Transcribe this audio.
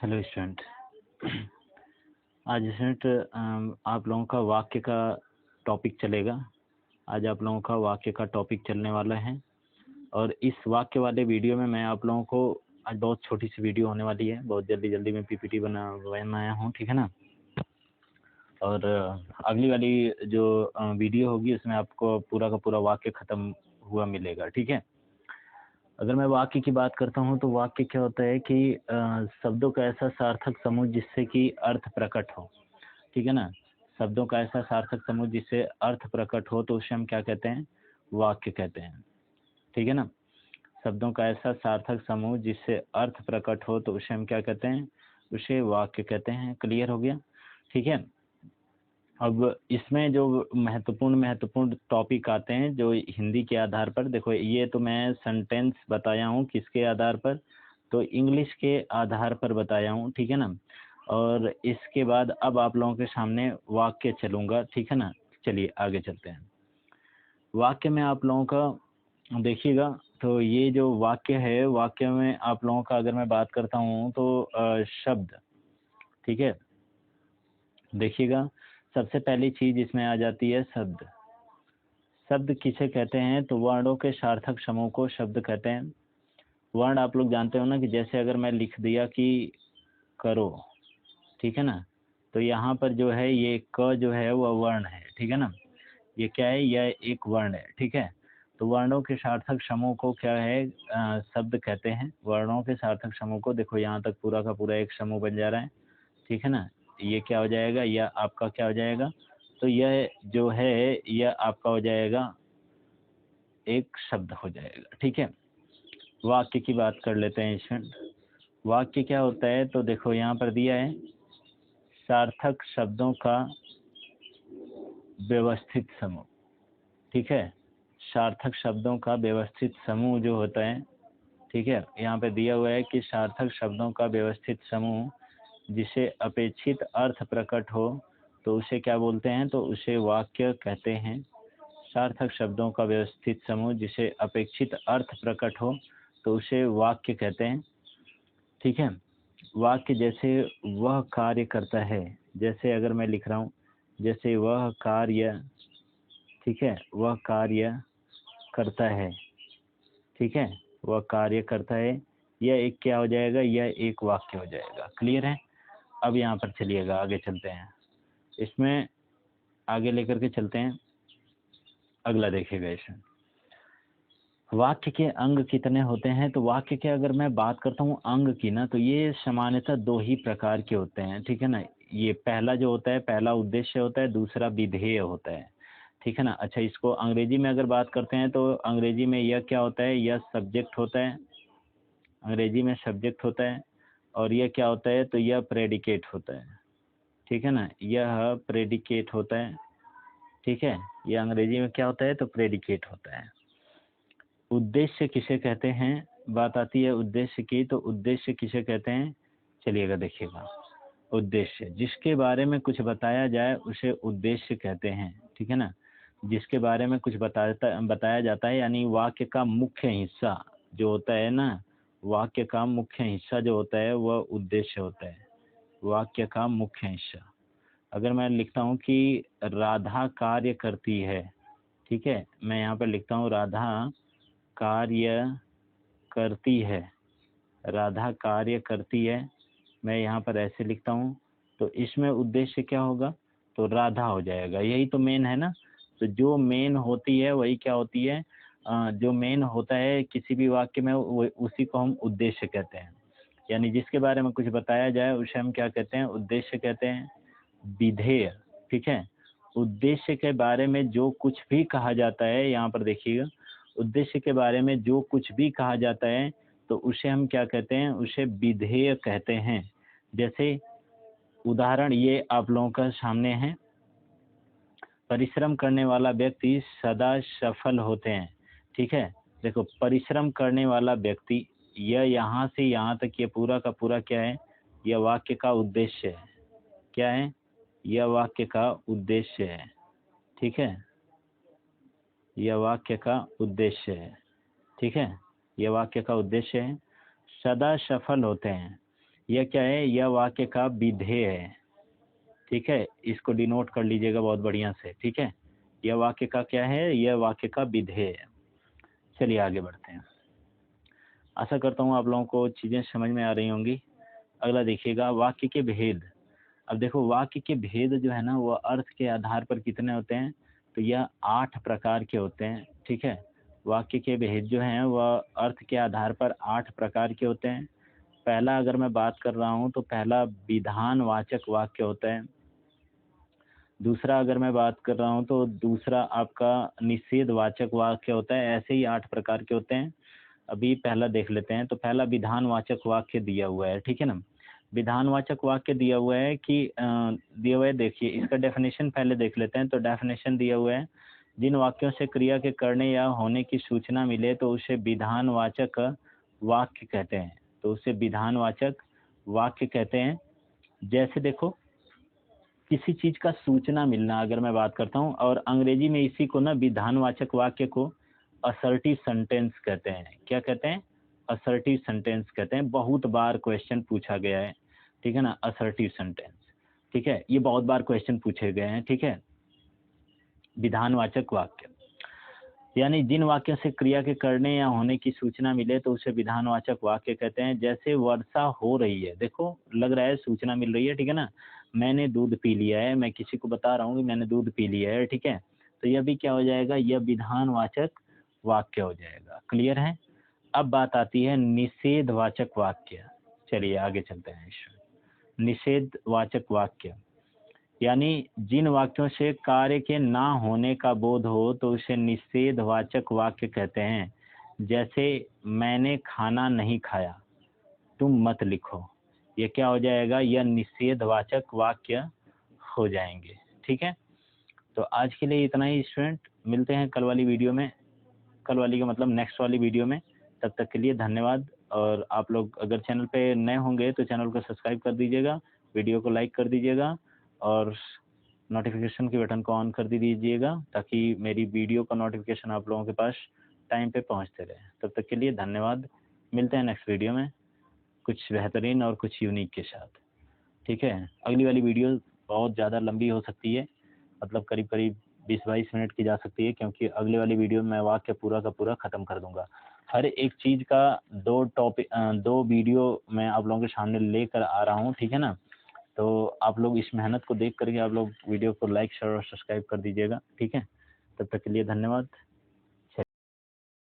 Hello student. आज student आप लोगों का वाक्य का टॉपिक चलेगा। आज आप लोगों का वाक्य का टॉपिक चलने वाला है और इस वाक्य वाले वीडियो में मैं आप लोगों को आज बहुत छोटी सी वीडियो होने वाली है। बहुत जल्दी में पीपीटी बनाया हूँ, ठीक है ना। और अगली वाली जो वीडियो होगी उसमें आपको पूरा का पूरा वाक्य खत्म हुआ मिलेगा, ठीक है। अगर मैं वाक्य की बात करता हूँ तो वाक्य क्या होता है कि शब्दों का ऐसा सार्थक समूह जिससे कि अर्थ प्रकट हो, ठीक है ना। शब्दों का ऐसा सार्थक समूह जिससे अर्थ प्रकट हो तो उसे हम क्या कहते हैं? वाक्य कहते हैं, ठीक है ना। शब्दों का ऐसा सार्थक समूह जिससे अर्थ प्रकट हो तो उसे हम क्या कहते हैं? उसे वाक्य कहते हैं। क्लियर हो गया, ठीक है। अब इसमें जो महत्वपूर्ण टॉपिक आते हैं जो हिंदी के आधार पर, देखो ये तो मैं सेंटेंस बताया हूँ किसके आधार पर, तो इंग्लिश के आधार पर बताया हूँ, ठीक है ना। और इसके बाद अब आप लोगों के सामने वाक्य चलूंगा, ठीक है ना। चलिए आगे चलते हैं। वाक्य में आप लोगों का देखिएगा, तो ये जो वाक्य है, वाक्य में आप लोगों का अगर मैं बात करता हूँ तो शब्द, ठीक है। देखिएगा, सबसे पहली चीज इसमें आ जाती है शब्द। शब्द किसे कहते हैं? तो वर्णों के सार्थक समूह को शब्द कहते हैं। वर्ण आप लोग जानते हो ना, कि जैसे अगर मैं लिख दिया कि करो, ठीक है ना, तो यहाँ पर जो है ये क जो है वह वर्ण है, ठीक है ना। ये क्या है? यह एक वर्ण है, ठीक है। तो वर्णों के सार्थक समूह को क्या है? शब्द कहते हैं। वर्णों के सार्थक समूह को, देखो यहाँ तक पूरा का पूरा एक समूह बन जा रहा है, ठीक है ना। ये क्या हो जाएगा? यह आपका क्या हो जाएगा? तो यह जो है यह आपका हो जाएगा, एक शब्द हो जाएगा, ठीक है। वाक्य की बात कर लेते हैं इसमें। वाक्य क्या होता है? तो देखो यहाँ पर दिया है सार्थक शब्दों का व्यवस्थित समूह, ठीक है। सार्थक शब्दों का व्यवस्थित समूह जो होता है, ठीक है, यहाँ पे दिया हुआ है कि सार्थक शब्दों का व्यवस्थित समूह जिसे अपेक्षित अर्थ प्रकट हो तो उसे क्या बोलते हैं? तो उसे वाक्य कहते हैं। सार्थक शब्दों का व्यवस्थित समूह जिसे अपेक्षित अर्थ प्रकट हो तो उसे वाक्य कहते हैं, ठीक है। वाक्य जैसे वह कार्य करता है, जैसे अगर मैं लिख रहा हूँ जैसे वह कार्य, ठीक है, वह कार्य करता है, ठीक है, वह कार्य करता है, यह एक क्या हो जाएगा? यह एक वाक्य हो जाएगा। क्लियर है? अब यहाँ पर चलिएगा, आगे चलते हैं, इसमें आगे लेकर के चलते हैं। अगला देखिएगा, इसमें वाक्य के अंग कितने होते हैं? तो वाक्य के अगर मैं बात करता हूँ अंग की ना, तो ये सामान्यतः दो ही प्रकार के होते हैं, ठीक है ना। ये पहला जो होता है, पहला उद्देश्य होता है, दूसरा विधेय होता है, ठीक है ना। अच्छा, इसको अंग्रेजी में अगर बात करते हैं तो अंग्रेजी में यह क्या होता है? यह सब्जेक्ट होता है, अंग्रेजी में सब्जेक्ट होता है। और यह क्या होता है? तो यह प्रेडिकेट होता है, ठीक है ना। यह प्रेडिकेट होता है, ठीक है। यह अंग्रेजी में क्या होता है? तो प्रेडिकेट होता है। उद्देश्य किसे कहते हैं? बात आती है उद्देश्य की, तो उद्देश्य किसे कहते हैं? चलिएगा देखिएगा, उद्देश्य जिसके बारे में कुछ बताया जाए उसे उद्देश्य कहते हैं, ठीक है ना। जिसके बारे में कुछ बताया जाता है, यानी वाक्य का मुख्य हिस्सा जो होता है ना, वाक्य का मुख्य हिस्सा जो होता है वह उद्देश्य होता है। वाक्य का मुख्य हिस्सा, अगर मैं लिखता हूँ कि राधा कार्य करती है, ठीक है, मैं यहाँ पर लिखता हूँ राधा कार्य करती है, राधा कार्य करती है, मैं यहाँ पर ऐसे लिखता हूँ, तो इसमें उद्देश्य क्या होगा? तो राधा हो जाएगा। यही तो मेन है ना। तो जो मेन होती है वही क्या होती है? जो मेन होता है किसी भी वाक्य में उसी को हम उद्देश्य कहते हैं। यानी जिसके बारे में कुछ बताया जाए उसे हम क्या कहते हैं? उद्देश्य कहते हैं। विधेय, ठीक है। उद्देश्य के बारे में जो कुछ भी कहा जाता है, यहाँ पर देखिएगा, उद्देश्य के बारे में जो कुछ भी कहा जाता है तो उसे हम क्या कहते हैं? उसे विधेय कहते हैं। जैसे उदाहरण ये आप लोगों का सामने है, परिश्रम करने वाला व्यक्ति सदा सफल होते हैं, ठीक है। देखो, परिश्रम करने वाला व्यक्ति, यह यहाँ से यहाँ तक ये पूरा का पूरा क्या है? यह वाक्य का उद्देश्य है। क्या है? यह वाक्य का उद्देश्य है, ठीक है। यह वाक्य का उद्देश्य है, ठीक है। यह वाक्य का उद्देश्य है। सदा सफल होते हैं, यह क्या है, यह वाक्य का विधेय है, ठीक है, इसको डिनोट कर लीजिएगा बहुत बढ़िया से, ठीक है। यह वाक्य का क्या है, यह वाक्य का विधेय है। चलिए आगे बढ़ते हैं। आशा करता हूँ आप लोगों को चीज़ें समझ में आ रही होंगी। अगला देखिएगा, वाक्य के भेद। अब देखो वाक्य के भेद जो है ना, वो अर्थ के आधार पर कितने होते हैं, तो यह 8 प्रकार के होते हैं, ठीक है। वाक्य के भेद जो हैं वह अर्थ के आधार पर 8 प्रकार के होते हैं। पहला अगर मैं बात कर रहा हूँ तो पहला विधानवाचक वाक्य होता है। दूसरा अगर मैं बात कर रहा हूँ तो दूसरा आपका निषेधवाचक वाक्य होता है। ऐसे ही 8 प्रकार के होते हैं। अभी पहला देख लेते हैं। तो पहला विधानवाचक वाक्य दिया हुआ है, ठीक है ना। विधानवाचक वाक्य दिया हुआ है कि दिया हुआ है, देखिए इसका डेफिनेशन पहले देख लेते हैं। तो डेफिनेशन दिया हुआ है, जिन वाक्यों से क्रिया के करने या होने की सूचना मिले तो उसे विधानवाचक वाक्य कहते हैं। तो उसे विधानवाचक वाक्य कहते हैं। जैसे देखो, किसी चीज का सूचना मिलना अगर मैं बात करता हूँ, और अंग्रेजी में इसी को ना विधानवाचक वाक्य को असर्टिव सेंटेंस कहते हैं। क्या कहते हैं? असर्टिव सेंटेंस कहते हैं। बहुत बार क्वेश्चन पूछा गया है, ठीक है ना, असर्टिव सेंटेंस, ठीक है। ये बहुत बार क्वेश्चन पूछे गए हैं, ठीक है। विधानवाचक वाक्य यानी जिन वाक्यों से क्रिया के करने या होने की सूचना मिले तो उसे विधानवाचक वाक्य कहते हैं। जैसे वर्षा हो रही है, देखो लग रहा है सूचना मिल रही है, ठीक है ना। मैंने दूध पी लिया है, मैं किसी को बता रहा हूँ कि मैंने दूध पी लिया है, ठीक है। तो यह भी क्या हो जाएगा, यह विधानवाचक वाक्य हो जाएगा। क्लियर है। अब बात आती है निषेधवाचक वाक्य। चलिए आगे चलते हैं। निषेधवाचक वाक्य यानी जिन वाक्यों से कार्य के ना होने का बोध हो तो उसे निषेधवाचक वाक्य कहते हैं। जैसे मैंने खाना नहीं खाया, तुम मत लिखो। ये क्या हो जाएगा, यह निषेधवाचक वाक्य हो जाएंगे, ठीक है। तो आज के लिए इतना ही स्टूडेंट, मिलते हैं कल वाली वीडियो में। कल वाली का मतलब नेक्स्ट वाली वीडियो में। तब तक के लिए धन्यवाद। और आप लोग अगर चैनल पे नए होंगे तो चैनल को सब्सक्राइब कर दीजिएगा, वीडियो को लाइक कर दीजिएगा और नोटिफिकेशन के बटन को ऑन कर दीजिएगा, ताकि मेरी वीडियो का नोटिफिकेशन आप लोगों के पास टाइम पे पहुंचते रहे। तब तक के लिए धन्यवाद। मिलते हैं नेक्स्ट वीडियो में कुछ बेहतरीन और कुछ यूनिक के साथ, ठीक है। अगली वाली वीडियो बहुत ज़्यादा लंबी हो सकती है, मतलब करीब करीब 20-22 मिनट की जा सकती है, क्योंकि अगले वाली वीडियो में मैं वाक्य पूरा का पूरा ख़त्म कर दूंगा। हर एक चीज़ का 2 वीडियो मैं आप लोगों के सामने लेकर आ रहा हूँ, ठीक है ना। तो आप लोग इस मेहनत को देख करके आप लोग वीडियो को लाइक शेयर और सब्सक्राइब कर दीजिएगा, ठीक है। तब तक के लिए धन्यवाद।